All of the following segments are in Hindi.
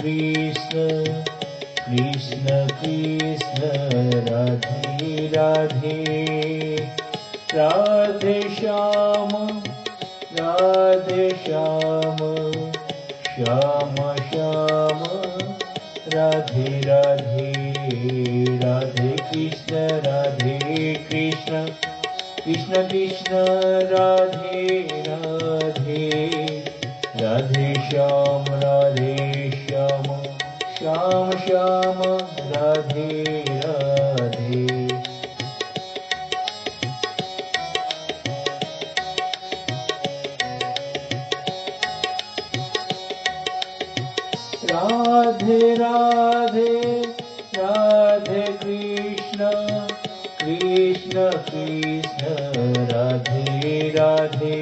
कृष्ण कृष्ण कृष्ण राधे राधे राधे श्याम श्याम श्याम राधे राधे राधे कृष्ण कृष्ण कृष्ण राधे राधे राधे श्याम श्याम श्याम राधे राधे राधे राधे राधे कृष्ण कृष्ण राधे राधे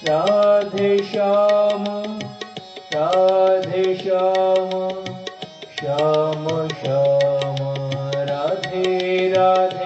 राधे श्याम श्याम श्याम राधे राधे